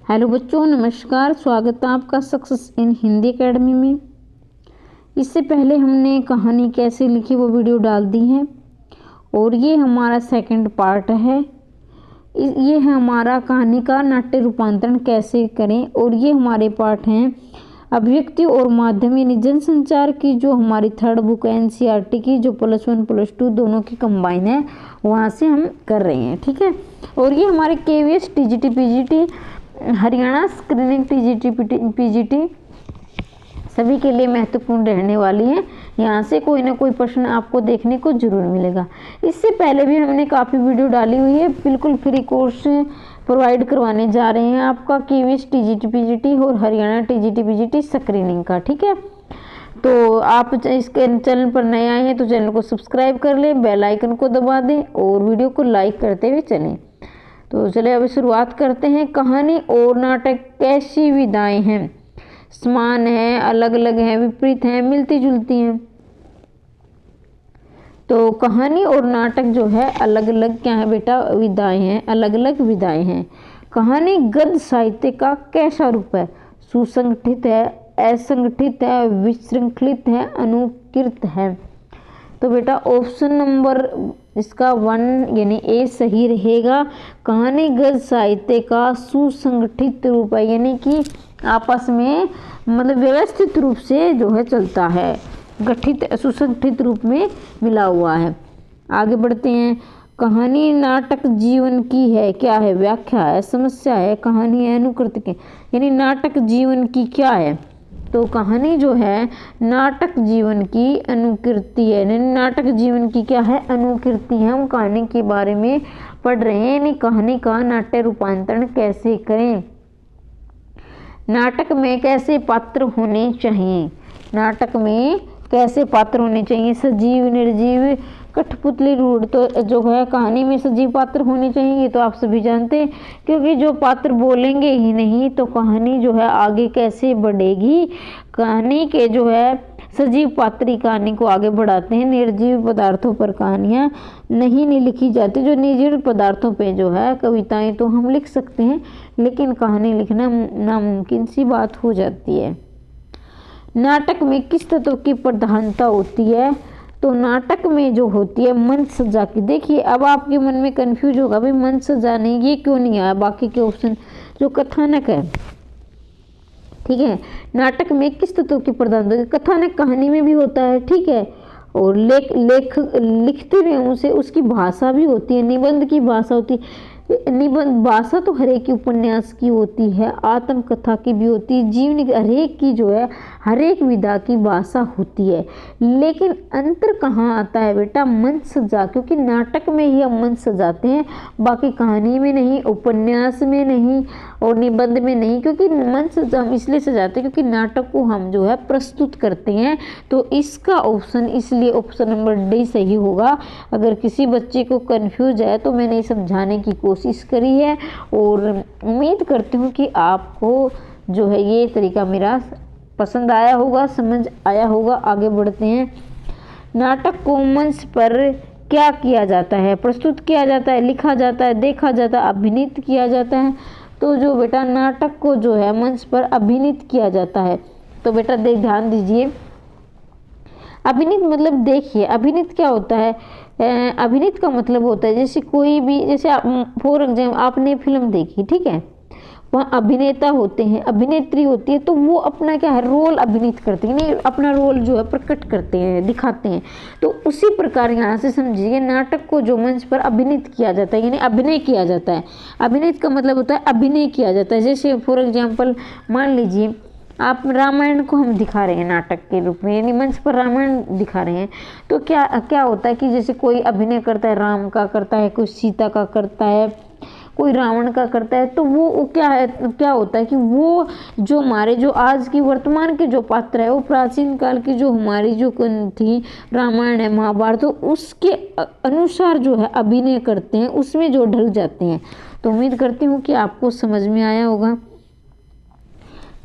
Hello बच्चों, नमस्कार। स्वागत है आपका सक्सेस इन हिंदी एकेडमी में। इससे पहले हमने कहानी कैसे लिखी वो वीडियो डाल दी है और ये हमारा सेकंड पार्ट है। ये है हमारा कहानी का नाट्य रूपांतरण कैसे करें, और ये हमारे पाठ हैं अभिव्यक्ति और माध्यम यानी जनसंचार की, जो हमारी थर्ड बुक है NCERT की, जो +1 +2 दोनों की कंबाइन है, वहाँ से हम कर रहे हैं। ठीक है। और ये हमारे KVS TGT PGT Haryana screening TGT PGT सभी के लिए महत्वपूर्ण रहने वाली है। यहाँ से कोई ना कोई प्रश्न आपको देखने को जरूर मिलेगा। इससे पहले भी हमने काफ़ी वीडियो डाली हुई है, बिल्कुल फ्री कोर्स प्रोवाइड करवाने जा रहे हैं आपका KVS TGT PGT और हरियाणा TGT PGT स्क्रीनिंग का। ठीक है। तो आप इसके चैनल पर नए आए हैं तो चैनल को सब्सक्राइब कर लें, बेल आइकन को दबा दें और वीडियो को लाइक करते हुए चलें। तो चलिए अभी शुरुआत करते हैं। कहानी और नाटक कैसी विधाएं हैं? समान है, अलग अलग हैं, विपरीत हैं, मिलती जुलती हैं? तो कहानी और नाटक जो है अलग अलग क्या है बेटा? विधाएं हैं, अलग अलग विधाएं हैं। कहानी गद्य साहित्य का कैसा रूप है? सुसंगठित है, असंगठित है, विशृंखलित है, अनुकीर्त है? तो बेटा ऑप्शन नंबर इसका 1 यानी A सही रहेगा। कहानी गद्य साहित्य का सुसंगठित रूप है, यानी कि आपस में मतलब व्यवस्थित रूप से जो है चलता है, गठित सुसंगठित रूप में मिला हुआ है। आगे बढ़ते हैं। कहानी नाटक जीवन की है, क्या है? व्याख्या है, समस्या है, कहानी है अनुकृति है, यानी नाटक जीवन की क्या है? तो कहानी जो है नाटक जीवन की अनुकृति है। नाटक जीवन की क्या है? अनुकृति है। हम कहानी के बारे में पढ़ रहे हैं, यानी कहानी का नाट्य रूपांतरण कैसे करें, नाटक में कैसे पात्र होने चाहिए, नाटक में कैसे पात्र होने चाहिए, सजीव निर्जीव कठपुतली रूढ़। तो जो है कहानी में सजीव पात्र होने चाहिए, ये तो आप सभी जानते हैं, क्योंकि जो पात्र बोलेंगे ही नहीं तो कहानी जो है आगे कैसे बढ़ेगी। कहानी के जो है सजीव पात्र ही कहानी को आगे बढ़ाते हैं। निर्जीव पदार्थों पर कहानियाँ नहीं लिखी जाती। जो निर्जीव पदार्थों पे जो है कविताएं तो हम लिख सकते हैं, लेकिन कहानी लिखना नामुमकिन सी बात हो जाती है। नाटक में किस तत्व की प्रधानता होती है? तो नाटक में जो होती है मंच सज्जा की। देखिए अब आपके मन में कंफ्यूज होगा, भाई मंच सज्जा नहीं, ये क्यों नहीं आया बाकी के ऑप्शन? जो कथानक है, ठीक है, नाटक में किस तत्व की प्रधानता? कथानक कहानी में भी होता है, ठीक है, और लिखते हुए उसे उसकी भाषा भी होती है, निबंध की भाषा होती है। निबंध भाषा तो हर एक की उपन्यास की होती है, आत्मकथा की भी होती है, जीवनी हर एक की जो है हर एक विधा की भाषा होती है। लेकिन अंतर कहाँ आता है बेटा? मंच सज्जा, क्योंकि नाटक में ही हम मंच सजाते हैं, बाकी कहानी में नहीं, उपन्यास में नहीं और निबंध में नहीं। क्योंकि मंच सज्जा हम इसलिए सजाते हैं क्योंकि नाटक को हम जो है प्रस्तुत करते हैं। तो इसका ऑप्शन इसलिए ऑप्शन नंबर D सही होगा। अगर किसी बच्चे को कंफ्यूज है तो मैंने समझाने की कोशिश करी है और उम्मीद करती हूँ कि आपको जो है ये तरीका मेरा पसंद आया होगा, समझ आया होगा। आगे बढ़ते हैं। नाटक को मंच पर क्या किया जाता है? प्रस्तुत किया जाता है, लिखा जाता है, देखा जाता है, अभिनीत किया जाता है? तो जो बेटा नाटक को जो है मंच पर अभिनीत किया जाता है। तो बेटा ध्यान दीजिए, अभिनीत मतलब देखिए अभिनीत क्या होता है? अभिनीत का मतलब होता है जैसे कोई भी, जैसे फॉर एग्जाम्पल आपने फिल्म देखी, ठीक है, वहाँ अभिनेता होते हैं, अभिनेत्री होती है, तो वो अपना क्या है रोल अभिनीत करते हैं, अपना रोल जो है प्रकट करते हैं, दिखाते हैं। तो उसी प्रकार यहाँ से समझिए नाटक को जो मंच पर अभिनीत किया जाता है यानी अभिनय किया जाता है। अभिनीत का मतलब होता है अभिनय किया जाता है। जैसे फॉर एग्जाम्पल मान लीजिए आप रामायण को हम दिखा रहे हैं नाटक के रूप में, यानी मंच पर रामायण दिखा रहे हैं, तो क्या होता है कि जैसे कोई अभिनय करता है, राम का करता है, कोई सीता का करता है, कोई रावण का करता है, तो वो क्या होता है कि वो जो हमारे जो आज की वर्तमान के जो पात्र है वो प्राचीन काल की जो हमारी जो थी रामायण है, महाभारत, तो उसके अनुसार जो है अभिनय करते हैं, उसमें जो ढल जाते हैं। तो उम्मीद करती हूँ कि आपको समझ में आया होगा।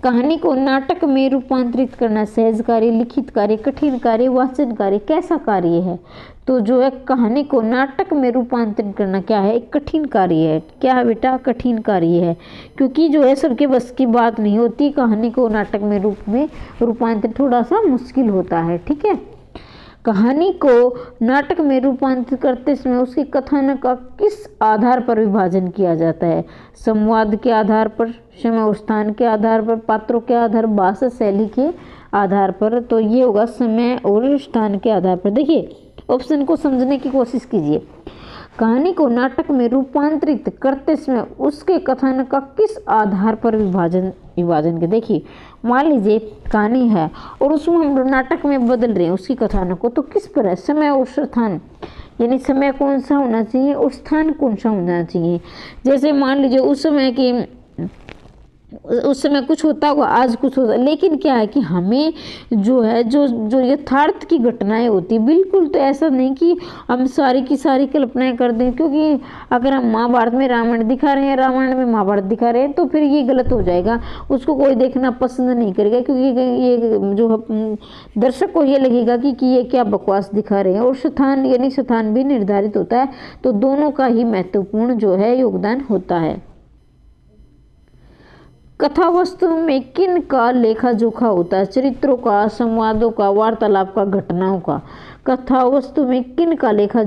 कहानी को नाटक में रूपांतरित करना सहज कार्य, लिखित कार्य, कठिन कार्य, वाचन कार्य, कैसा कार्य है? तो जो है कहानी को नाटक में रूपांतरित करना क्या है? एक कठिन कार्य है। क्या है बेटा? कठिन कार्य है, क्योंकि जो है सबके बस की बात नहीं होती। कहानी को नाटक में रूपांतरित थोड़ा सा मुश्किल होता है। ठीक है, कहानी को नाटक में रूपांतरित करते समय उसके कथानक का किस आधार पर विभाजन किया जाता है? संवाद के आधार पर, समय और स्थान के आधार पर, पात्रों के आधार, भाषा शैली के आधार पर। तो ये होगा समय और स्थान के आधार पर। देखिए ऑप्शन को समझने की कोशिश कीजिए। कहानी को नाटक में रूपांतरित करते समय उसके कथानक का किस आधार पर विभाजन के। देखिए मान लीजिए कहानी है और उसमें हम नाटक में बदल रहे हैं उसकी कथानक को, तो किस पर है? समय और स्थान, यानी समय कौन सा होना चाहिए और स्थान कौन सा होना चाहिए। जैसे मान लीजिए उस समय कुछ होता होगा, आज कुछ होता, लेकिन क्या है कि हमें जो है जो यथार्थ की घटनाएं होती, बिल्कुल तो ऐसा नहीं कि हम सारी की सारी कल्पनाएं कर दें। क्योंकि अगर हम महाभारत में रावण दिखा रहे हैं, रामायण में महाभारत दिखा रहे हैं, तो फिर ये गलत हो जाएगा, उसको कोई देखना पसंद नहीं करेगा। क्योंकि ये जो दर्शक को ये लगेगा कि ये क्या बकवास दिखा रहे हैं। और स्थान, यानी स्थान भी निर्धारित होता है, तो दोनों का ही महत्वपूर्ण जो है योगदान होता है। कथा वस्तु में किन का लेखा जोखा होता है? चरित्रों का, संवादों का, वार्तालाप का, घटनाओं का। कथा वस्तु में किन का लेखा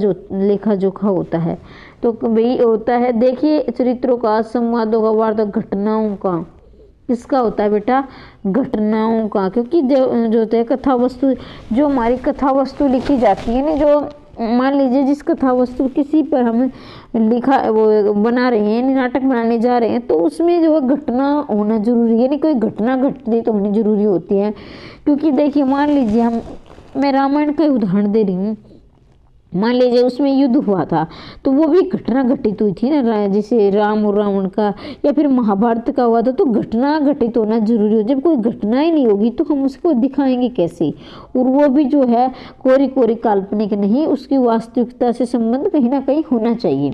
जोखा होता है? तो भाई होता है, देखिए चरित्रों का, संवादों का, वार्ता, घटनाओं का। किसका होता है बेटा? घटनाओं का। क्योंकि जो होता है कथा वस्तु, जो हमारी कथा वस्तु लिखी जाती है ना, जो मान लीजिए जिस कथा वस्तु किसी पर हम लिखा वो बना रहे हैं, नाटक बनाने जा रहे हैं, तो उसमें जो है घटना होना जरूरी है, यानी कोई घटना घटती तो होनी जरूरी होती है। क्योंकि देखिए मान लीजिए मैं रामायण का उदाहरण दे रही हूँ, मान लीजिए उसमें युद्ध हुआ था, तो वो भी घटना घटित हुई थी ना, जैसे राम और रावण का, या फिर महाभारत का हुआ था, तो घटना घटित होना जरूरी हो। जब कोई घटना ही नहीं होगी तो हम उसको दिखाएंगे कैसे? और वो भी जो है कोरी काल्पनिक नहीं, उसकी वास्तविकता से संबंध कहीं ना कहीं होना चाहिए।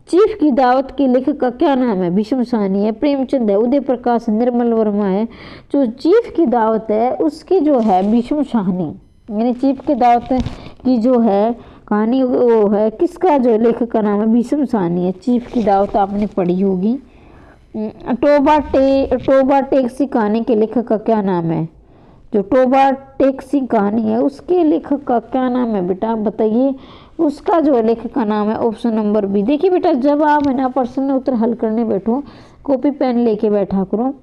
चीफ की दावत के लेखक का क्या नाम है? भीष्म साहनी है, प्रेमचंद है, उदय प्रकाश, निर्मल वर्मा है। जो चीफ की दावत है उसकी जो है भीष्म साहनी, यानी चीफ की दावत की जो है कहानी वो है, किसका जो लेखक का नाम है? भीष्म साहनी है। चीफ की दावत आपने पढ़ी होगी। टोबा टेक्सी कहानी के लेखक का क्या नाम है? जो टोबा टेक्सी कहानी है उसके लेखक का क्या नाम है बेटा? बताइए उसका जो लेखक का नाम है। Option number B. देखिए बेटा जब आप है ना प्रश्न उत्तर हल करने बैठो, कॉपी पेन लेके बैठा करो।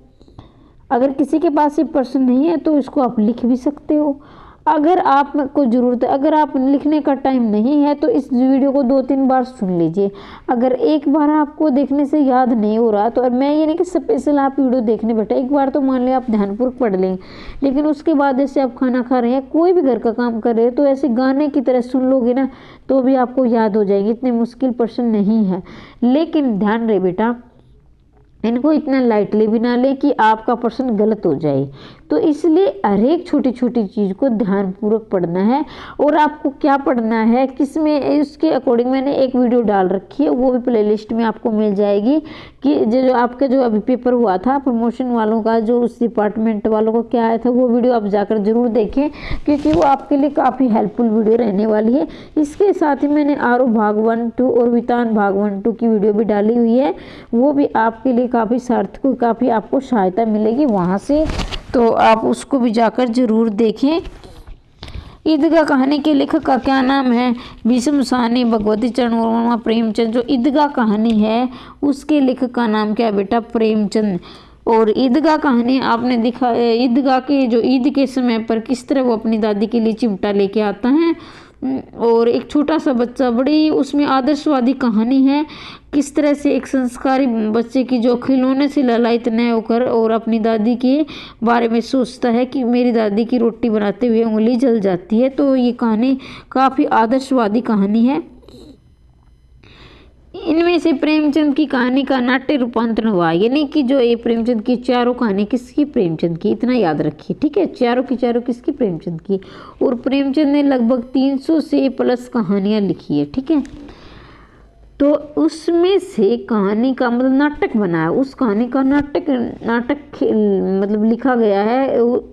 अगर किसी के पास ये प्रश्न नहीं है तो इसको आप लिख भी सकते हो। अगर आपको ज़रूरत है, अगर आप लिखने का टाइम नहीं है तो इस वीडियो को 2-3 बार सुन लीजिए। अगर एक बार आपको देखने से याद नहीं हो रहा तो, और मैं ये नहीं कि स्पेशल आप वीडियो देखने बैठे, एक बार तो मान लिया आप ध्यानपूर्वक पढ़ लें, लेकिन उसके बाद जैसे आप खाना खा रहे हैं, कोई भी घर का काम कर रहे हैं, तो ऐसे गाने की तरह सुन लोगे ना तो भी आपको याद हो जाएंगे। इतने मुश्किल प्रश्न नहीं है, लेकिन ध्यान रहे बेटा इनको इतना लाइटली भी ना ले कि आपका प्रश्न गलत हो जाए। तो इसलिए हर एक छोटी छोटी चीज़ को ध्यानपूर्वक पढ़ना है। और आपको क्या पढ़ना है, किसमें, उसके अकॉर्डिंग मैंने एक वीडियो डाल रखी है, वो भी प्लेलिस्ट में आपको मिल जाएगी। कि जो आपका जो अभी पेपर हुआ था प्रमोशन वालों का, जो उस डिपार्टमेंट वालों को क्या आया था, वो वीडियो आप जाकर जरूर देखें, क्योंकि वो आपके लिए काफ़ी हेल्पफुल वीडियो रहने वाली है। इसके साथ ही मैंने आरो भाग 1, 2 और वितान भाग 1, 2 की वीडियो भी डाली हुई है, वो भी आपके लिए काफ़ी सार्थक, काफ़ी आपको सहायता मिलेगी वहाँ से, तो आप उसको भी जाकर जरूर देखें। ईदगाह कहानी के लेखक का क्या नाम है? भीष्म साहनी, भगवती चरण वर्मा, प्रेमचंद। जो ईदगाह कहानी है उसके लेखक का नाम क्या है बेटा? प्रेमचंद। और ईदगाह कहानी आपने दिखा, ईदगाह के जो ईद के समय पर किस तरह वो अपनी दादी के लिए चिमटा लेके आता है, और एक छोटा सा बच्चा, बड़ी उसमें आदर्शवादी कहानी है, किस तरह से एक संस्कारी बच्चे की जो खिलौने से ललायत न होकर और अपनी दादी के बारे में सोचता है कि मेरी दादी की रोटी बनाते हुए उंगली जल जाती है। तो ये कहानी काफ़ी आदर्शवादी कहानी है। इनमें से प्रेमचंद की कहानी का नाट्य रूपांतरण हुआ, यानी कि जो ये प्रेमचंद की चारों कहानी किसकी? प्रेमचंद की। इतना याद रखिए, ठीक है, चारों की चारों किसकी? प्रेमचंद की। और प्रेमचंद ने लगभग 300 से प्लस कहानियां लिखी है, ठीक है। तो उसमें से कहानी का मतलब नाटक बना है, उस कहानी का नाटक मतलब लिखा गया है,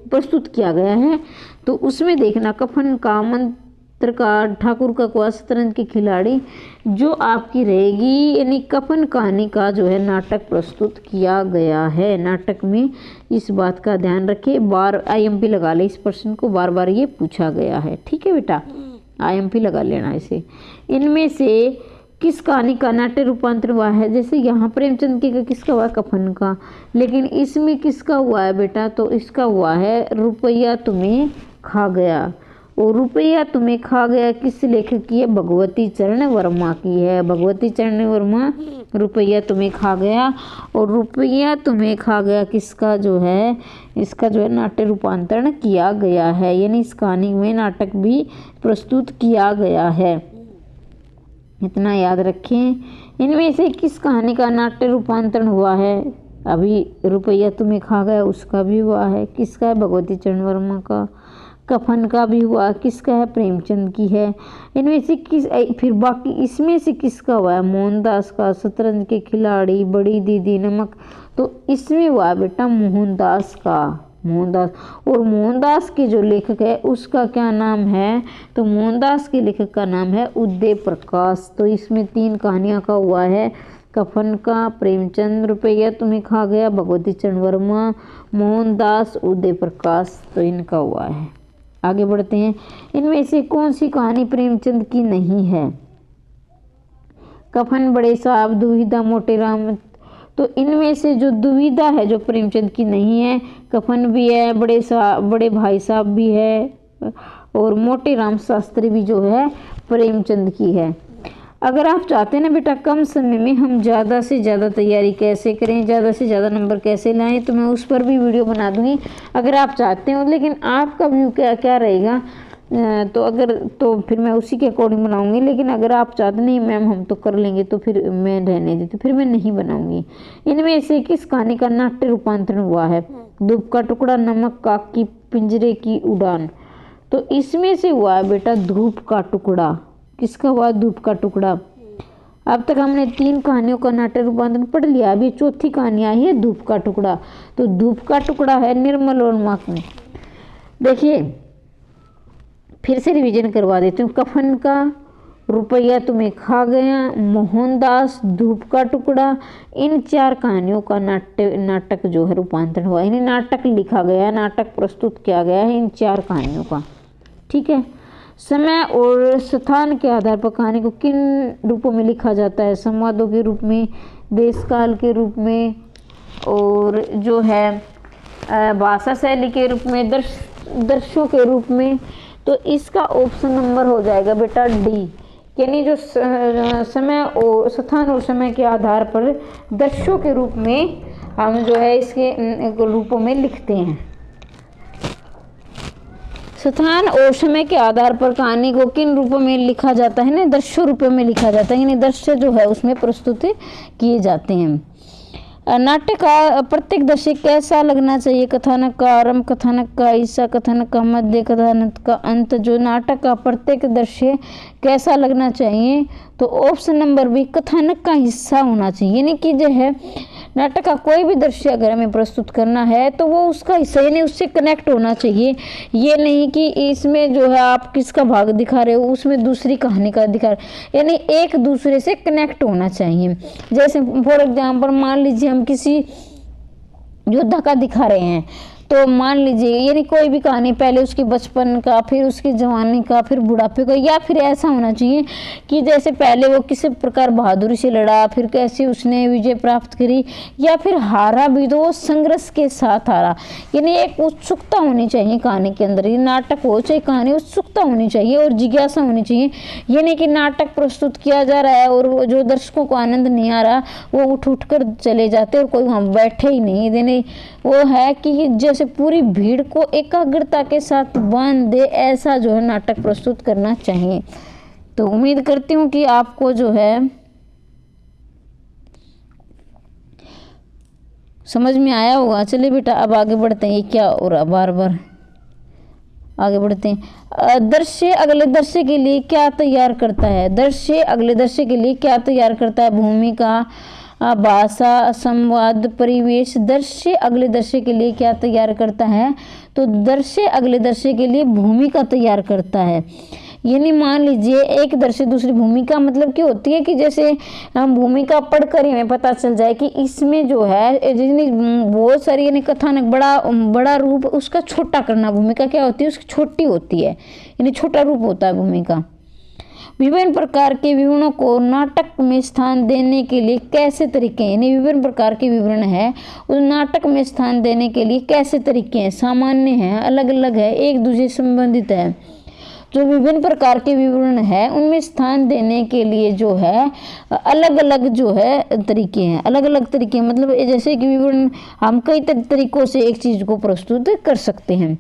प्रस्तुत किया गया है। तो उसमें देखना कफन का, मंत्र का, ठाकुर का कुआं, शतरंज के खिलाड़ी जो आपकी रहेगी, यानी कफन कहानी का जो है नाटक प्रस्तुत किया गया है। नाटक में इस बात का ध्यान रखें, बार IMP लगा ले इस प्रश्न को, बार बार ये पूछा गया है। ठीक है बेटा, IMP लगा लेना इसे। इनमें से किस कहानी का नाट्य रूपांतरण हुआ है? जैसे यहाँ प्रेमचंद का किसका हुआ है? कफन का। लेकिन इसमें किसका हुआ है बेटा? तो इसका हुआ है रुपया तुम्हें खा गया। और रुपया तुम्हें खा गया किस लेखक की है? भगवती चरण वर्मा की है। भगवती चरण वर्मा, रुपया तुम्हें खा गया। और रुपया तुम्हें खा गया किसका जो है, इसका जो है नाट्य रूपांतरण किया गया है, यानी इस कहानी में नाटक भी प्रस्तुत किया गया है। इतना याद रखें। इनमें से किस कहानी का नाट्य रूपांतरण हुआ है? अभी रुपया तुम्हें खा गया उसका भी हुआ है, किसका है? भगवती चरण वर्मा का। कफन का भी हुआ, किसका है? प्रेमचंद की है। इनमें से किस, फिर बाकी इसमें से किसका हुआ है? मोहनदास का। शतरंज के खिलाड़ी, बड़ी दीदी, नमक, तो इसमें हुआ बेटा मोहनदास का। मोहनदास। और मोहनदास के जो लेखक है उसका क्या नाम है? तो मोहनदास के लेखक का नाम है उदय प्रकाश। तो इसमें 3 कहानियां का हुआ है, कफन का, प्रेमचंद, रुपया तुम्हें खा गया, भगवती चरण वर्मा, मोहनदास, उदय प्रकाश, तो इनका हुआ है। आगे बढ़ते हैं। इनमें से कौन सी कहानी प्रेमचंद की नहीं है? कफन, बड़े साहब, दुविधा, मोटे राम। तो इनमें से जो दुविधा है जो प्रेमचंद की नहीं है, कफन भी है, बड़े भाई साहब भी है, और मोटे राम शास्त्री भी जो है प्रेमचंद की है। अगर आप चाहते हैं ना बेटा कम समय में हम ज़्यादा से ज़्यादा तैयारी कैसे करें, ज़्यादा से ज़्यादा नंबर कैसे लाएं, तो मैं उस पर भी वीडियो बना दूंगी अगर आप चाहते हो। लेकिन आपका व्यू क्या रहेगा, तो फिर मैं उसी के अकॉर्डिंग बनाऊंगी। लेकिन अगर आप चाहते नहीं मैम हम तो कर लेंगे, तो फिर मैं रहने देती, फिर मैं नहीं बनाऊंगी। इनमें से किस कहानी का नाट्य रूपांतरण हुआ है? धूप का टुकड़ा, नमक, काक की पिंजरे की उड़ान। तो इसमें से हुआ है बेटा धूप का टुकड़ा। किसका हुआ? धूप का टुकड़ा। अब तक हमने 3 कहानियों का नाट्य रूपांतरण पढ़ लिया, अभी 4थी कहानी आई है धूप का टुकड़ा। तो धूप का टुकड़ा है निर्मल वर्मा की। देखिए फिर से रिवीजन करवा देती हूँ। कफन का, रुपया तुम्हें खा गया, मोहनदास, धूप का टुकड़ा, इन 4 कहानियों का नाटक जो है रूपांतरण हुआ, यानी नाटक लिखा गया, नाटक प्रस्तुत किया गया है इन 4 कहानियों का। ठीक है। समय और स्थान के आधार पर कहानी को किन रूपों में लिखा जाता है? संवादों के रूप में, देश काल के रूप में, और जो है भाषा शैली के रूप में, दृश्यों के रूप में। तो इसका ऑप्शन नंबर हो जाएगा बेटा डी, यानी जो समय और स्थान और समय के आधार पर दृश्यों के रूप में हम जो है इसके रूपों में लिखते हैं। स्थान और समय के आधार पर कहानी को किन रूपों में लिखा जाता है ना? दृश्य रूपों में लिखा जाता है, यानी दृश्य जो है उसमें प्रस्तुत किए जाते हैं। नाटक का प्रत्येक दृश्य कैसा लगना चाहिए? कथानक का आरंभ, कथानक का हिस्सा, कथानक का मध्य, कथानक का अंत। जो नाटक का प्रत्येक दृश्य कैसा लगना चाहिए? तो ऑप्शन नंबर बी, कथानक का हिस्सा होना चाहिए। यानी कि जो है नाटक का कोई भी दृश्य अगर हमें प्रस्तुत करना है तो वो उसका हिस्सा, यानी उससे कनेक्ट होना चाहिए। ये नहीं कि इसमें जो है आप किसका भाग दिखा रहे हो, उसमें दूसरी कहानी का दिखा रहे हो, यानी एक दूसरे से कनेक्ट होना चाहिए। जैसे फॉर एग्जाम्पल मान लीजिए हम किसी योद्धा का दिखा रहे हैं, तो मान लीजिए यानी कोई भी कहानी, पहले उसके बचपन का, फिर उसकी जवानी का, फिर बुढ़ापे का, या फिर ऐसा होना चाहिए कि जैसे पहले वो किसी प्रकार बहादुरी से लड़ा, फिर कैसे उसने विजय प्राप्त करी, या फिर हारा भी तो वो संघर्ष के साथ हारा। यानी एक उत्सुकता होनी चाहिए कहानी के अंदर। ये नाटक हो चाहे कहानी, उत्सुकता होनी चाहिए और जिज्ञासा होनी चाहिए। ये नहीं कि नाटक प्रस्तुत किया जा रहा है और जो दर्शकों को आनंद नहीं आ रहा वो उठ कर चले जाते और कोई वहाँ बैठे ही नहीं। यानी वो है कि जैसे पूरी भीड़ को एकाग्रता के साथ बांध दे, ऐसा जो है नाटक प्रस्तुत करना चाहिए। तो उम्मीद करती हूँ कि आपको जो है समझ में आया होगा। चलिए बेटा अब आगे बढ़ते हैं। ये क्या हो रहा बार बार? आगे बढ़ते हैं। दृश्य अगले दृश्य के लिए क्या तैयार करता है? दृश्य अगले दृश्य के लिए क्या तैयार करता है? भूमिका, भाषा, संवाद, परिवेश। दृश्य अगले दृश्य के लिए क्या तैयार करता है? तो दृश्य अगले दृश्य के लिए भूमिका तैयार करता है। यानी मान लीजिए एक दृश्य दूसरी भूमिका मतलब क्या होती है कि जैसे हम भूमिका पढ़कर ही हमें पता चल जाए कि इसमें जो है जितनी बहुत सारी यानी कथानक बड़ा रूप उसका छोटा करना। भूमिका क्या होती है? उसकी छोटी होती है, यानी छोटा रूप होता है भूमिका। विभिन्न प्रकार के विवरणों को नाटक में स्थान देने के लिए कैसे तरीके हैं? यानी विभिन्न प्रकार के विवरण है उस नाटक में स्थान देने के लिए कैसे तरीके हैं? सामान्य है, अलग अलग है, एक दूसरे से संबंधित है। जो विभिन्न प्रकार के विवरण है उनमें स्थान देने के लिए जो है अलग अलग जो है तरीके हैं, अलग अलग तरीके मतलब जैसे कि विवरण हम कई तरीकों से एक चीज को प्रस्तुत कर सकते हैं।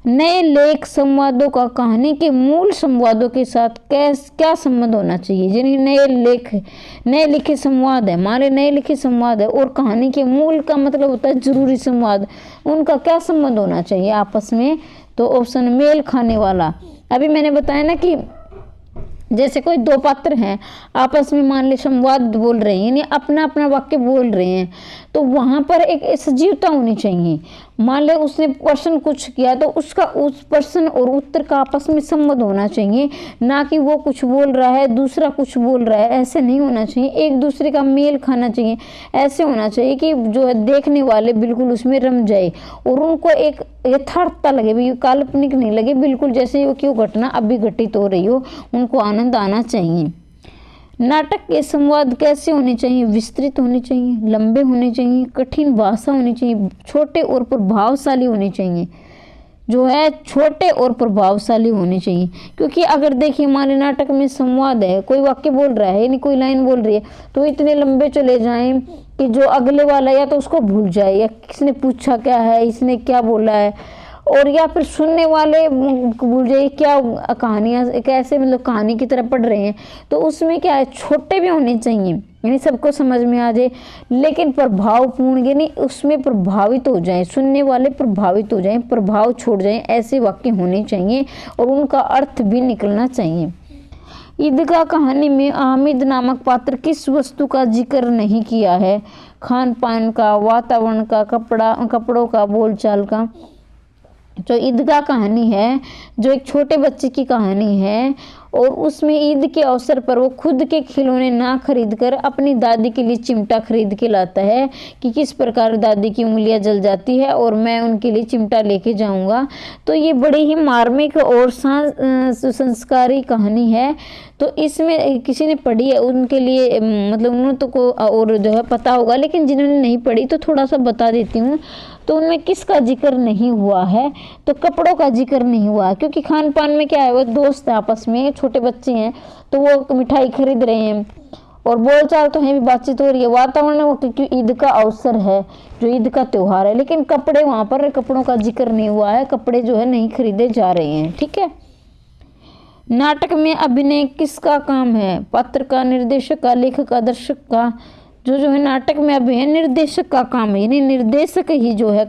नए लेख संवादों का कहानी के मूल संवादों के साथ क्या संबंध होना चाहिए? यानी नए लिखे संवाद है, मान नए लिखे संवाद है और कहानी के मूल का मतलब होता है जरूरी संवाद, उनका क्या संबंध होना चाहिए आपस में? तो ऑप्शन मेल खाने वाला। अभी मैंने बताया ना कि जैसे कोई दो पात्र हैं आपस में मान ली संवाद बोल रहे हैं, यानी अपना अपना वाक्य बोल रहे हैं, तो वहां पर एक सजीवता होनी चाहिए। मान ले उसने प्रश्न कुछ किया तो उसका उस प्रश्न और उत्तर का आपस में संबंध होना चाहिए, ना कि वो कुछ बोल रहा है दूसरा कुछ बोल रहा है, ऐसे नहीं होना चाहिए। एक दूसरे का मेल खाना चाहिए, ऐसे होना चाहिए कि जो है देखने वाले बिल्कुल उसमें रम जाए और उनको एक यथार्थता लगे, भी काल्पनिक नहीं लगे, बिल्कुल जैसे वो क्यों घटना अभी घटित हो रही हो, उनको आनंद आना चाहिए। नाटक के संवाद कैसे होने चाहिए? विस्तृत होने चाहिए, लंबे होने चाहिए, कठिन भाषा होनी चाहिए, छोटे और प्रभावशाली होने चाहिए। जो है छोटे और प्रभावशाली होने चाहिए, क्योंकि अगर देखिए हमारे नाटक में संवाद है, कोई वाक्य बोल रहा है यानी कोई लाइन बोल रही है, तो इतने लंबे चले जाएं कि जो अगले वाला या तो उसको भूल जाए या किसने पूछा क्या है, इसने क्या बोला है, और या फिर सुनने वाले भूल जाइए क्या कहानियाँ कैसे मतलब कहानी की तरह पढ़ रहे हैं। तो उसमें क्या है, छोटे भी होने चाहिए यानी सबको समझ में आ जाए, लेकिन प्रभावपूर्ण यानी उसमें प्रभावित हो जाए, सुनने वाले प्रभावित हो जाएं, प्रभाव छोड़ जाएं, ऐसे वाक्य होने चाहिए और उनका अर्थ भी निकलना चाहिए। ईदगाह कहानी में हामिद नामक पात्र किस वस्तु का जिक्र नहीं किया है? खान पान का, वातावरण का, कपड़ों का, बोलचाल का। जो ईदगाह कहानी है जो एक छोटे बच्चे की कहानी है और उसमें ईद के अवसर पर वो खुद के खिलौने ना खरीद कर अपनी दादी के लिए चिमटा खरीद के लाता है कि किस प्रकार दादी की उंगलियां जल जाती है और मैं उनके लिए चिमटा लेके जाऊंगा। तो ये बड़ी ही मार्मिक और संस्कारी कहानी है। तो इसमें किसी ने पढ़ी है उनके लिए मतलब उन्होंने तो को और जो है पता होगा, लेकिन जिन्होंने नहीं पढ़ी तो थोड़ा सा बता देती हूँ। तो उनमें किसका जिक्र नहीं हुआ है? तो कपड़ों का जिक्र नहीं हुआ है, क्योंकि खान पान में क्या है, वो दोस्त है आपस में, छोटे बच्चे हैं तो वो मिठाई खरीद रहे हैं और बोलचाल तो है भी, बातचीत हो रही है। वातावरण वो क्योंकि ईद का अवसर है, जो ईद का त्योहार है, लेकिन कपड़े वहां पर कपड़ों का जिक्र नहीं हुआ है, कपड़े जो है नहीं खरीदे जा रहे हैं। ठीक है। नाटक में अभिनय किसका काम है? पात्र का, निर्देशक का, लेखक का, दर्शक का? जो है नाटक में अभिनय निर्देशक का काम है, यानी निर्देशक ही जो है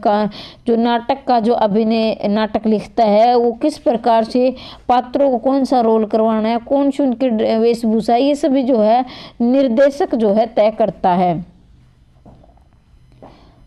जो नाटक का जो अभिनय नाटक लिखता है वो किस प्रकार से पात्रों को कौन सा रोल करवाना है, कौन सी उनकी वेशभूषा, ये सभी जो है निर्देशक जो है तय करता है।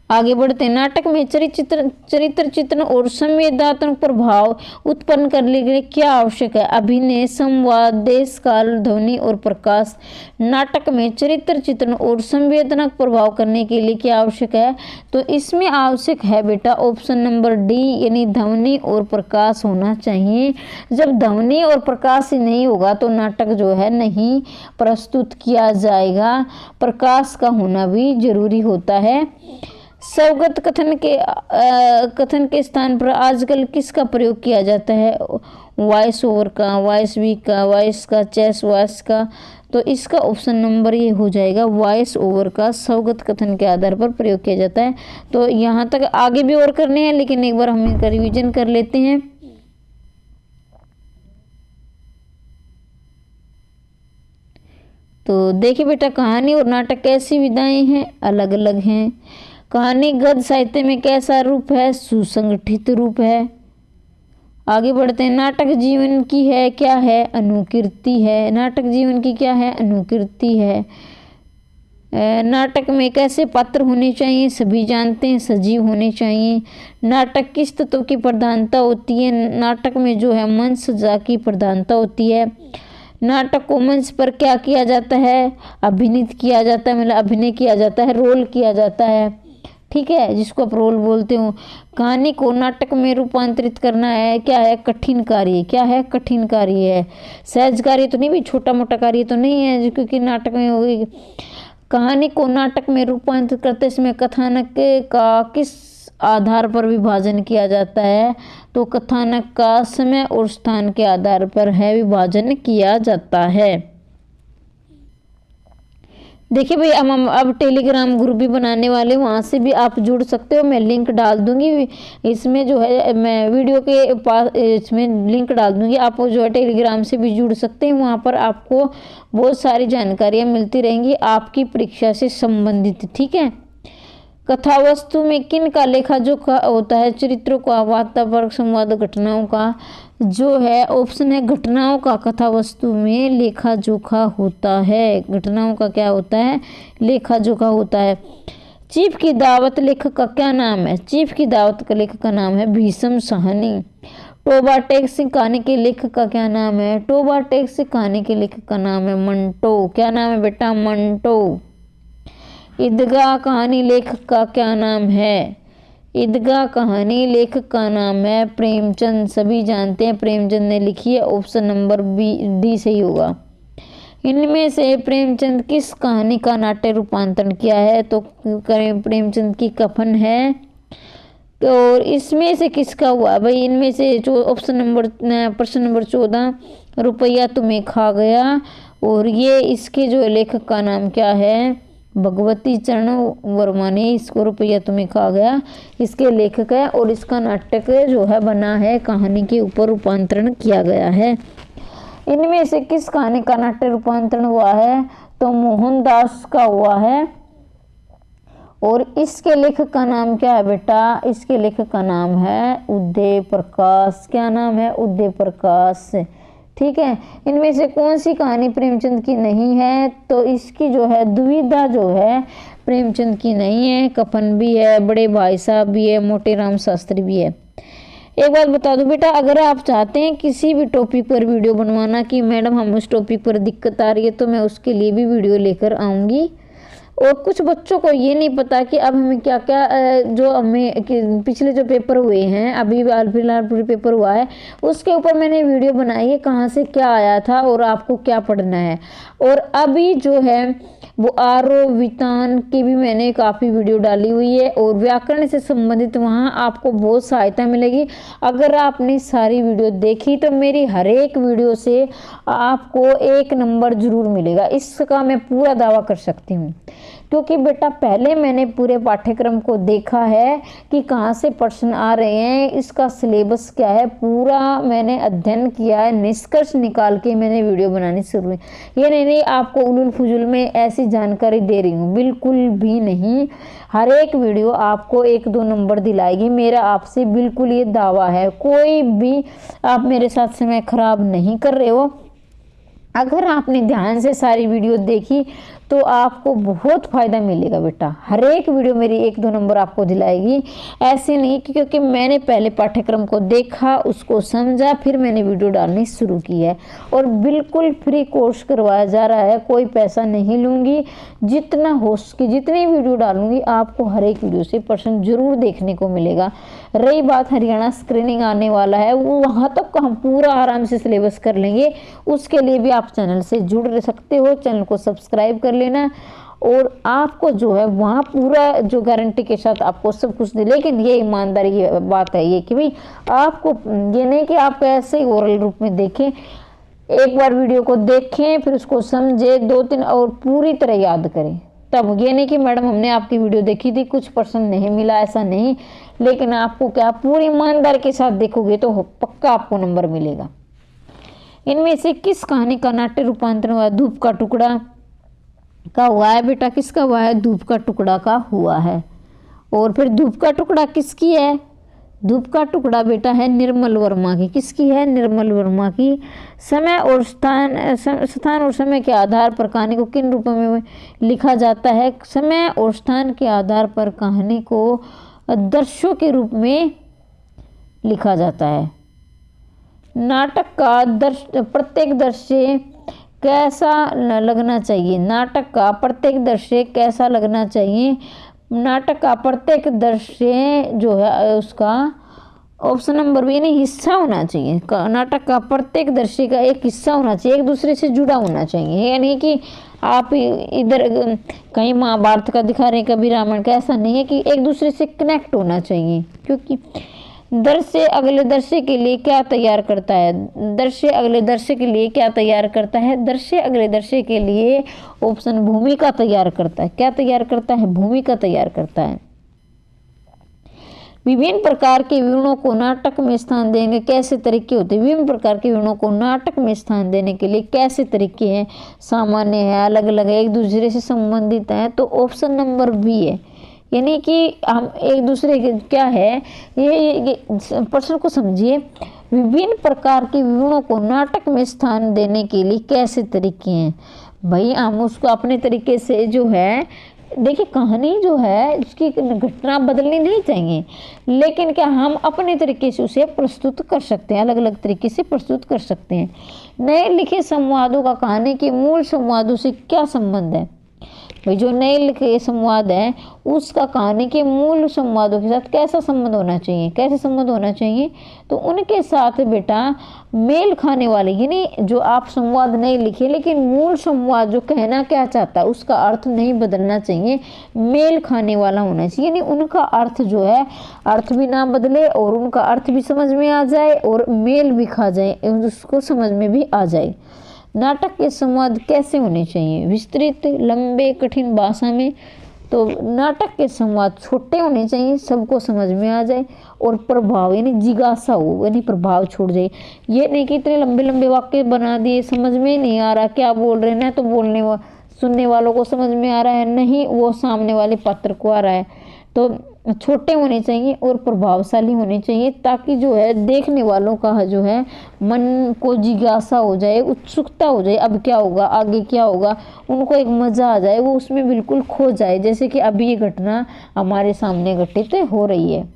आगे बढ़ते हैं। नाटक में चरित्र चित्रण और संवेदनात्मक प्रभाव उत्पन्न करने के लिए क्या आवश्यक है? अभिनय, संवाद, देश काल, ध्वनि और प्रकाश। नाटक में चरित्र चित्रण और संवेदनात्मक प्रभाव करने के लिए क्या आवश्यक है? तो इसमें आवश्यक है बेटा ऑप्शन नंबर डी, यानी ध्वनि और प्रकाश होना चाहिए। जब ध्वनि और प्रकाश ही नहीं होगा तो नाटक जो है नहीं प्रस्तुत किया जाएगा। प्रकाश का होना भी जरूरी होता है। स्वगत कथन के स्थान पर आजकल किसका प्रयोग किया जाता है? वॉइस ओवर का, वॉइस वीक का, वॉइस का, चेस वॉइस का। तो इसका ऑप्शन नंबर ये हो जाएगा, वॉइस ओवर का स्वगत कथन के आधार पर प्रयोग किया जाता है। तो यहाँ तक आगे भी और करने हैं, लेकिन एक बार हम इनका रिवीजन कर लेते हैं। तो देखिए बेटा, कहानी और नाटक कैसी विधाएं हैं? अलग अलग हैं। कहानी गद्य साहित्य में कैसा रूप है? सुसंगठित रूप है। आगे बढ़ते हैं। नाटक जीवन की है क्या है? अनुकीर्ति है। नाटक जीवन की क्या है? अनुकीर्ति है। नाटक में कैसे पात्र होने चाहिए? सभी जानते हैं, सजीव होने चाहिए। नाटक किस तत्व की प्रधानता होती है? नाटक में जो है मंच सज्जा की प्रधानता होती है। नाटक को मंच पर क्या किया जाता है? अभिनीत किया जाता है, मतलब अभिनय किया जाता है, रोल किया जाता है, ठीक है, जिसको आप रोल बोलते हो। कहानी को नाटक में रूपांतरित करना है क्या है? कठिन कार्य। क्या है? कठिन कार्य है। सहज कार्य तो नहीं भी, छोटा मोटा कार्य तो नहीं है, क्योंकि नाटक में होगी। कहानी को नाटक में रूपांतरित करते समय कथानक का किस आधार पर विभाजन किया जाता है? तो कथानक का समय और स्थान के आधार पर है विभाजन किया जाता है। देखिए भाई, अब टेलीग्राम ग्रुप भी बनाने वाले, वहाँ से भी आप जुड़ सकते हो। मैं लिंक डाल दूंगी इसमें, जो है मैं वीडियो के पास इसमें लिंक डाल दूंगी। आप जो है टेलीग्राम से भी जुड़ सकते हैं। वहाँ पर आपको बहुत सारी जानकारियाँ मिलती रहेंगी आपकी परीक्षा से संबंधित, ठीक है। कथा वस्तु में किन का लेखा जोखा होता है? चरित्रों का, वार्तापर्क, संवाद, घटनाओं का। जो है ऑप्शन है घटनाओं का कथा वस्तु में लेखा जोखा होता है। घटनाओं का क्या होता है? लेखा जोखा होता है। चीफ की दावत लेखक का क्या नाम है? चीफ की दावत का लेखक का नाम है भीषम साहनी। टोबा टैक्स कहानी के लेखक का क्या नाम है? टोबा टैक्स कहानी के लेखक का नाम है मंटो। क्या नाम है बेटा? मंटो। ईदगाह कहानी लेखक का क्या नाम है? ईदगाह कहानी लेखक का नाम है प्रेमचंद। सभी जानते हैं प्रेमचंद ने लिखी है। ऑप्शन नंबर डी सही होगा। इनमें से प्रेमचंद किस कहानी का नाट्य रूपांतरण किया है? तो प्रेमचंद की कफन है। और इसमें से किसका हुआ भाई? इनमें से जो ऑप्शन नंबर प्रश्न नंबर 14, रुपया तुम्हें खा गया। और ये इसके जो लेखक का नाम क्या है? भगवती चरण वर्मा ने इसको रुपया तुम्हें खा गया, इसके लेखक है। और इसका नाटक जो है बना है, कहानी के ऊपर रूपांतरण किया गया है। इनमें से किस कहानी का नाट्य रूपांतरण हुआ है? तो मोहनदास का हुआ है। और इसके लेखक का नाम क्या है बेटा? इसके लेखक का नाम है उदय प्रकाश। क्या नाम है? उदय प्रकाश, ठीक है। इनमें से कौन सी कहानी प्रेमचंद की नहीं है? तो इसकी जो है दुविधा जो है प्रेमचंद की नहीं है। कफन भी है, बड़े भाई साहब भी है, मोटे राम शास्त्री भी है। एक बात बता दूं बेटा, अगर आप चाहते हैं किसी भी टॉपिक पर वीडियो बनवाना कि मैडम हम उस टॉपिक पर दिक्कत आ रही है, तो मैं उसके लिए भी वीडियो लेकर आऊँगी। और कुछ बच्चों को ये नहीं पता कि अब हमें क्या क्या जो हमें पिछले जो पेपर हुए हैं, अभी फिलहाल पूरे पेपर हुआ है, उसके ऊपर मैंने वीडियो बनाई है, कहाँ से क्या आया था और आपको क्या पढ़ना है। और अभी जो है वो आरोह वितान की भी मैंने काफ़ी वीडियो डाली हुई है। और व्याकरण से संबंधित वहाँ आपको बहुत सहायता मिलेगी। अगर आपने सारी वीडियो देखी तो मेरी हर एक वीडियो से आपको 1 नंबर जरूर मिलेगा, इसका मैं पूरा दावा कर सकती हूँ। क्योंकि बेटा पहले मैंने पूरे पाठ्यक्रम को देखा है कि कहाँ से प्रश्न आ रहे हैं, इसका सिलेबस क्या है, पूरा मैंने अध्ययन किया है, निष्कर्ष निकाल के मैंने वीडियो बनानी शुरू की। ये नहीं आपको उलूल फुजूल में ऐसी जानकारी दे रही हूँ, बिल्कुल भी नहीं। हर एक वीडियो आपको 1-2 नंबर दिलाएगी, मेरा आपसे बिल्कुल ये दावा है। कोई भी आप मेरे साथ समय खराब नहीं कर रहे हो। अगर आपने ध्यान से सारी वीडियो देखी तो आपको बहुत फ़ायदा मिलेगा बेटा। हर एक वीडियो मेरी 1-2 नंबर आपको दिलाएगी। ऐसे नहीं कि क्योंकि मैंने पहले पाठ्यक्रम को देखा, उसको समझा, फिर मैंने वीडियो डालनी शुरू की है। और बिल्कुल फ्री कोर्स करवाया जा रहा है, कोई पैसा नहीं लूँगी। जितना हो सके जितनी वीडियो डालूंगी आपको हर एक वीडियो से प्रश्न जरूर देखने को मिलेगा। रही बात हरियाणा स्क्रीनिंग आने वाला है, वो वहाँ तक हम पूरा आराम से सिलेबस कर लेंगे। उसके लिए भी आप चैनल से जुड़ सकते हो, चैनल को सब्सक्राइब कर लेना। और आपको जो है वहाँ पूरा जो गारंटी के साथ आपको सब कुछ दे। लेकिन ये ईमानदारी की बात है ये कि भाई आपको ये नहीं कि आप ऐसे ही ओरल रूप में देखें, एक बार वीडियो को देखें, फिर उसको समझे 2-3 और पूरी तरह याद करें। तब ये नहीं कि मैडम हमने आपकी वीडियो देखी थी, कुछ पर्सन नहीं मिला, ऐसा नहीं। लेकिन आपको क्या पूरी ईमानदारी के साथ देखोगे तो पक्का आपको नंबर मिलेगा। इनमें से किस कहानी का नाट्य रूपांतरण हुआ? धूप का टुकड़ा का हुआ है बेटा। किसका हुआ है? धूप का टुकड़ा का हुआ है। और फिर धूप का टुकड़ा किसकी है? धूप का टुकड़ा बेटा है निर्मल वर्मा की। किसकी है? निर्मल वर्मा की। समय और स्थान और समय के आधार पर कहानी को किन रूपों में लिखा जाता है? समय और स्थान के आधार पर कहानी को दृश्यों के रूप में लिखा जाता है। नाटक का प्रत्येक दृश्य कैसा लगना चाहिए? नाटक का प्रत्येक दृश्य कैसा लगना चाहिए? नाटक का प्रत्येक दृश्य जो है उसका ऑप्शन नंबर बी यानी हिस्सा होना चाहिए। नाटक का प्रत्येक दृश्य का एक हिस्सा होना चाहिए, एक दूसरे से जुड़ा होना चाहिए। यानी कि आप इधर कहीं महाभारत का दिखा रहे हैं, कभी रामायण का, ऐसा नहीं है कि एक दूसरे से कनेक्ट होना चाहिए। क्योंकि दृश्य अगले दृश्य के लिए क्या तैयार करता है? दृश्य अगले दृश्य के लिए क्या तैयार करता है? दृश्य अगले दृश्य के लिए ऑप्शन भूमिका तैयार करता है। क्या तैयार करता है? भूमिका तैयार करता है। विभिन्न प्रकार के विवरणों को नाटक में स्थान देने कैसे तरीके होते हैं? विभिन्न प्रकार के विवरणों को नाटक में स्थान देने के लिए कैसे तरीके हैं? सामान्य है, अलग अलग है, एक दूसरे से संबंधित है, तो ऑप्शन नंबर बी है। यानी कि हम एक दूसरे के क्या है, ये प्रश्न को समझिए। विभिन्न प्रकार के विवरणों को नाटक में स्थान देने के लिए कैसे तरीके हैं? भाई हम उसको अपने तरीके से जो है, देखिए कहानी जो है उसकी घटना बदलनी नहीं चाहिए, लेकिन क्या हम अपने तरीके से उसे प्रस्तुत कर सकते हैं, अलग अलग तरीके से प्रस्तुत कर सकते हैं। नए लिखे संवादों का कहानी के मूल संवादों से क्या संबंध है? भाई जो नए लिखे संवाद है उसका कहानी के मूल संवादों के साथ कैसा संबंध होना चाहिए? कैसे संबंध होना चाहिए? तो उनके साथ बेटा मेल खाने वाले, यानी जो आप संवाद नहीं लिखे लेकिन मूल संवाद जो कहना क्या चाहता है उसका अर्थ नहीं बदलना चाहिए, मेल खाने वाला होना चाहिए। यानी उनका अर्थ जो है, अर्थ भी ना बदले और उनका अर्थ भी समझ में आ जाए और मेल भी खा जाए, उसको समझ में भी आ जाए। नाटक के संवाद कैसे होने चाहिए? विस्तृत, लंबे, कठिन भाषा में? तो नाटक के संवाद छोटे होने चाहिए, सबको समझ में आ जाए और प्रभाव यानी जिज्ञासा हो, यानी प्रभाव छोड़ जाए। ये नहीं कि इतने लंबे लंबे वाक्य बना दिए, समझ में नहीं आ रहा क्या बोल रहे हैं, ना तो सुनने वालों को समझ में आ रहा है, नहीं वो सामने वाले पात्र को आ रहा है। तो छोटे होने चाहिए और प्रभावशाली होने चाहिए, ताकि जो है देखने वालों का जो है मन को जिज्ञासा हो जाए, उत्सुकता हो जाए, अब क्या होगा, आगे क्या होगा, उनको एक मज़ा आ जाए, वो उसमें बिल्कुल खो जाए, जैसे कि अभी ये घटना हमारे सामने घटित हो रही है।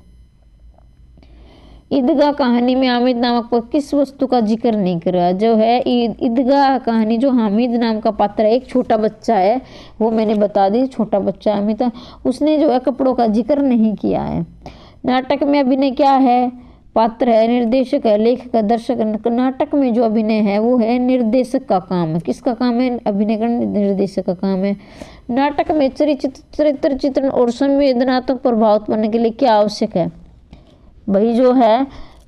ईदगाह कहानी में हामिद नामक पर किस वस्तु का जिक्र नहीं करा? जो है ईदगाह कहानी, जो हामिद नाम का पात्र है, एक छोटा बच्चा है, वो मैंने बता दी, छोटा बच्चा हामिद, उसने जो है कपड़ों का जिक्र नहीं किया है। नाटक में अभिनय क्या है? पात्र है, निर्देशक है, लेखक है, दर्शक। नाटक में जो अभिनय है वो है निर्देशक का काम है। किसका काम है? अभिनय का निर्देशक का काम है। नाटक में चरित्र चित्रण और संवेदनात्मक प्रभाव उत्पन्न के लिए क्या आवश्यक है? भाई जो है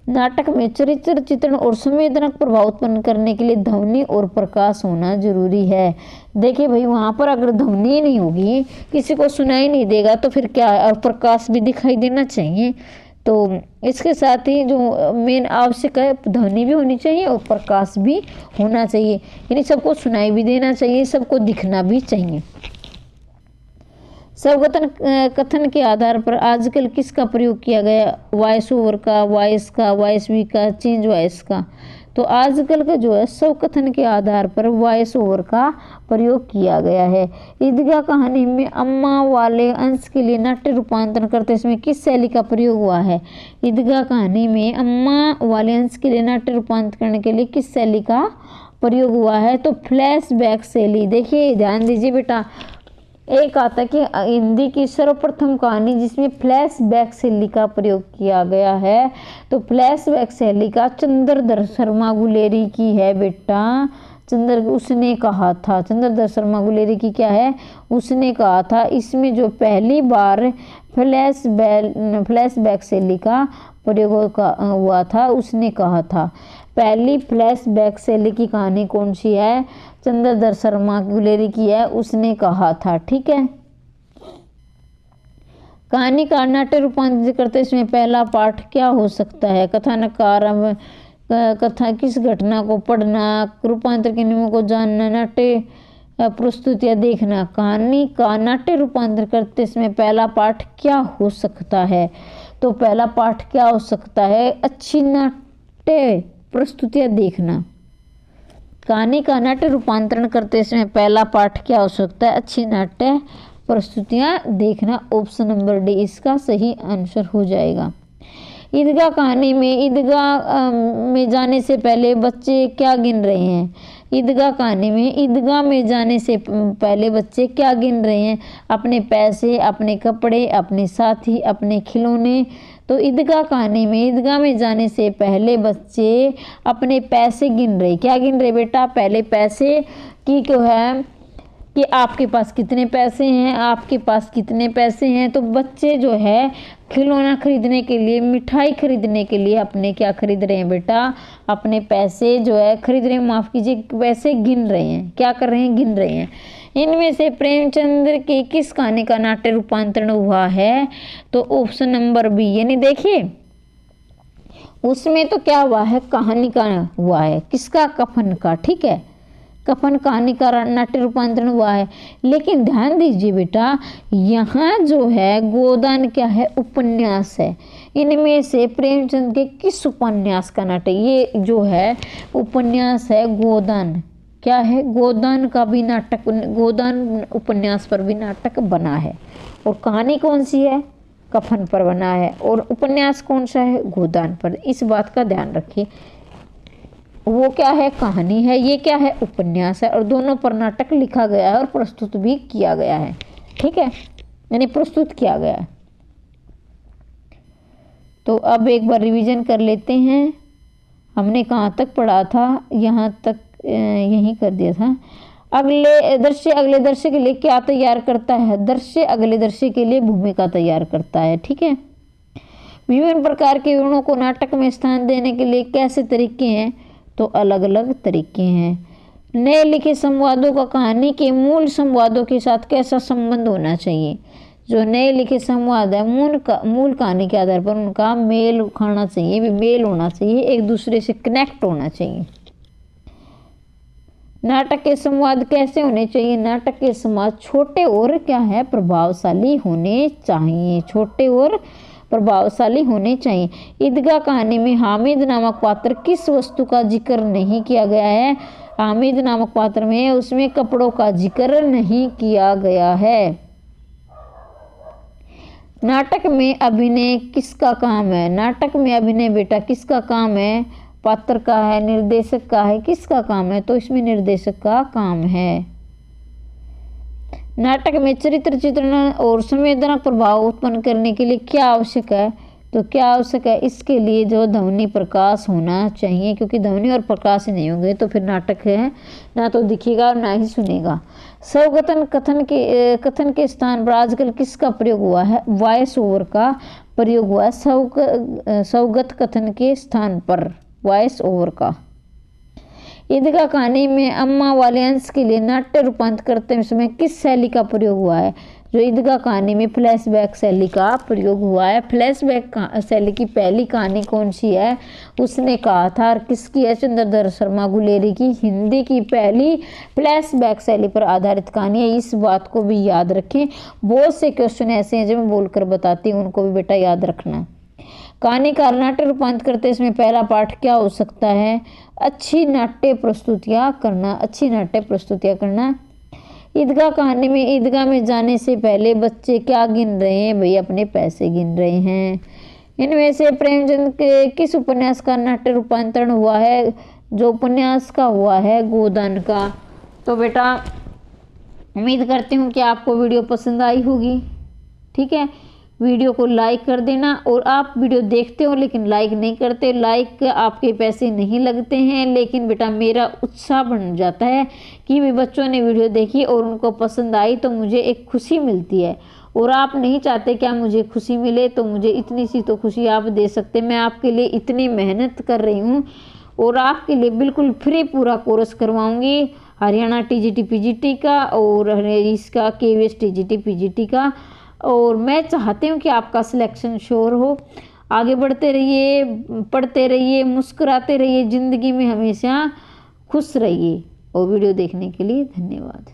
नाटक में चरित्र चित्रण और संवेदनात्मक प्रभाव उत्पन्न करने के लिए ध्वनि और प्रकाश होना जरूरी है। देखिए भाई वहाँ पर अगर ध्वनि नहीं होगी, किसी को सुनाई नहीं देगा, तो फिर क्या, और प्रकाश भी दिखाई देना चाहिए। तो इसके साथ ही जो मेन आवश्यक है, ध्वनि भी होनी चाहिए और प्रकाश भी होना चाहिए, यानी सबको सुनाई भी देना चाहिए, सबको दिखना भी चाहिए। सर्वकथन कथन के आधार पर आजकल किसका प्रयोग किया गया? वॉइस ओवर का, वॉइस का, वॉइस वी का, चेंज वॉइस का। तो आजकल का जो है सर्वकथन के आधार पर वॉइस ओवर का प्रयोग किया गया है। ईदगाह कहानी में अम्मा वाले अंश के लिए नाट्य रूपांतरण करते इसमें किस शैली का प्रयोग हुआ है? ईदगाह कहानी में अम्मा वाले अंश के लिए नाट्य रूपांतरण करने के लिए किस शैली का प्रयोग हुआ है? तो फ्लैशबैक शैली। देखिए ध्यान दीजिए बेटा, एक आता है कि हिंदी की सर्वप्रथम कहानी जिसमें फ्लैशबैक शैली का प्रयोग किया गया है, तो फ्लैशबैक शैली का चंद्रधर शर्मा गुलेरी की है बेटा। उसने कहा था, चंद्रधर शर्मा गुलेरी की क्या है, उसने कहा था। इसमें जो पहली बार फ्लैशबैक शैली का प्रयोग हुआ था, उसने कहा था। पहली फ्लैशबैक शैली की कहानी कौन सी है? चंद्रधर शर्मा गुलेरी की है, उसने कहा था। ठीक है, कहानी का नाट्य रूपांतरित करते इसमें पहला पाठ क्या हो सकता है? कथानकार कथा किस घटना को पढ़ना, रूपांतर के नियमों को जानना, नाट्य प्रस्तुतियाँ देखना। कहानी का नाट्य रूपांतर करते इसमें पहला पाठ क्या हो सकता है? तो पहला पाठ क्या हो सकता है? अच्छी नाट्य प्रस्तुतियां देखना। कहानी का नाट्य रूपांतरण करते समय पहला पाठ क्या हो सकता है? अच्छी नाट्य प्रस्तुतियां देखना। ऑप्शन नंबर डी इसका सही आंसर हो जाएगा। ईदगाह कहानी में ईदगाह में जाने से पहले बच्चे क्या गिन रहे हैं? ईदगाह कहानी में ईदगाह में जाने से पहले बच्चे क्या गिन रहे हैं? अपने पैसे, अपने कपड़े, अपने साथी, अपने खिलौने। तो ईदगाह कहानी में ईदगाह में जाने से पहले बच्चे अपने पैसे गिन रहे। क्या गिन रहे बेटा? पहले पैसे की जो है कि आपके पास कितने पैसे हैं, आपके पास कितने पैसे हैं। तो बच्चे जो है खिलौना खरीदने के लिए, मिठाई खरीदने के लिए अपने क्या खरीद रहे हैं बेटा? अपने पैसे जो है खरीद रहे हैं, माफ़ कीजिए, पैसे गिन रहे हैं। क्या कर रहे हैं? गिन रहे हैं। इनमें से प्रेमचंद्र की किस कहानी का नाट्य रूपांतरण हुआ है? तो ऑप्शन नंबर बी, यानी देखिए उसमें तो क्या हुआ है? कहानी का हुआ है। किसका? कफन का। ठीक है, कफन कहानी का नाट्य रूपांतरण हुआ है। लेकिन ध्यान दीजिए बेटा, यहाँ जो है गोदान क्या है? उपन्यास है। इनमें से प्रेमचंद के किस उपन्यास का नाटक? ये जो है उपन्यास है गोदान। क्या है? गोदान का भी नाटक, गोदान उपन्यास पर भी नाटक बना है। और कहानी कौन सी है? कफन पर बना है। और उपन्यास कौन सा है? गोदान पर। इस बात का ध्यान रखिए। वो क्या है? कहानी है, ये क्या है? उपन्यास है। और दोनों पर नाटक लिखा गया है और प्रस्तुत भी किया गया है। ठीक है, यानी प्रस्तुत किया गया है। तो अब एक बार रिवीजन कर लेते हैं। हमने कहाँ तक पढ़ा था? यहाँ तक यहीं कर दिया था। अगले दृश्य के लिए क्या तैयार करता है? दृश्य अगले दृश्य के लिए भूमिका तैयार करता है। ठीक है, विभिन्न प्रकार के गुणों को नाटक में स्थान देने के लिए कैसे तरीके हैं? तो अलग अलग तरीके हैं। नए लिखे संवादों का कहानी के मूल संवादों के साथ कैसा संबंध होना चाहिए? जो नए लिखे संवाद है मूल कहानी के आधार पर उनका मेल खाना चाहिए, मेल होना चाहिए, एक दूसरे से कनेक्ट होना चाहिए। नाटक के संवाद कैसे होने चाहिए? नाटक के संवाद छोटे और क्या है? प्रभावशाली होने चाहिए। छोटे और प्रभावशाली होने चाहिए। ईदगाह कहानी में हामिद नामक पात्र किस वस्तु का जिक्र नहीं किया गया है? हामिद नामक पात्र में उसमें कपड़ों का जिक्र नहीं किया गया है। नाटक में अभिनय किसका काम है? नाटक में अभिनय बेटा किसका काम है? पात्र का है, निर्देशक का है, किसका काम है? तो इसमें निर्देशक का काम है। नाटक में चरित्र चित्रण और संवेदना प्रभाव उत्पन्न करने के लिए क्या आवश्यक है? तो क्या आवश्यक है? इसके लिए जो ध्वनि प्रकाश होना चाहिए, क्योंकि ध्वनि और प्रकाश नहीं होंगे तो फिर नाटक है ना तो दिखेगा और ना ही सुनेगा। स्वगतन कथन के स्थान पर आजकल किसका प्रयोग हुआ है? वॉइस ओवर का प्रयोग हुआ है। स्वगत कथन के स्थान पर वॉइस ओवर का। ईदगाह कहानी में अम्मा वाले अंश के लिए नाट्य रूपांतरण करते समय किस शैली का प्रयोग हुआ है? जो ईदगाह कहानी में फ्लैशबैक शैली का प्रयोग हुआ है। फ्लैशबैक शैली की पहली कहानी कौन सी है? उसने कहा था, और किसकी है? चंद्रधर शर्मा गुलेरी की हिंदी की पहली फ्लैशबैक शैली पर आधारित कहानी है। इस बात को भी याद रखें। बहुत से क्वेश्चन ऐसे हैं जो मैं बोलकर बताती हूँ, उनको भी बेटा याद रखना। कहानी का नाट्य रूपांतरण करते इसमें पहला पाठ क्या हो सकता है? अच्छी नाट्य प्रस्तुतियाँ करना। अच्छी नाट्य प्रस्तुतियाँ करना। ईदगाह कहानी में ईदगाह में जाने से पहले बच्चे क्या गिन रहे हैं? भाई अपने पैसे गिन रहे हैं। इनमें से प्रेमचंद के किस उपन्यास का नाट्य रूपांतरण हुआ है? जो उपन्यास का हुआ है गोदान का। तो बेटा उम्मीद करती हूँ कि आपको वीडियो पसंद आई होगी। ठीक है, वीडियो को लाइक कर देना। और आप वीडियो देखते हो लेकिन लाइक नहीं करते। लाइक आपके पैसे नहीं लगते हैं, लेकिन बेटा मेरा उत्साह बढ़ जाता है कि भी बच्चों ने वीडियो देखी और उनको पसंद आई, तो मुझे एक खुशी मिलती है। और आप नहीं चाहते क्या मुझे खुशी मिले, तो मुझे इतनी सी तो खुशी आप दे सकते। मैं आपके लिए इतनी मेहनत कर रही हूँ और आपके लिए बिल्कुल फ्री पूरा कोर्स करवाऊँगी। हरियाणा TGT PGT का और इसका KVS TGT PGT का। और मैं चाहती हूँ कि आपका सिलेक्शन श्योर हो। आगे बढ़ते रहिए, पढ़ते रहिए, मुस्कुराते रहिए, ज़िंदगी में हमेशा खुश रहिए। और वीडियो देखने के लिए धन्यवाद।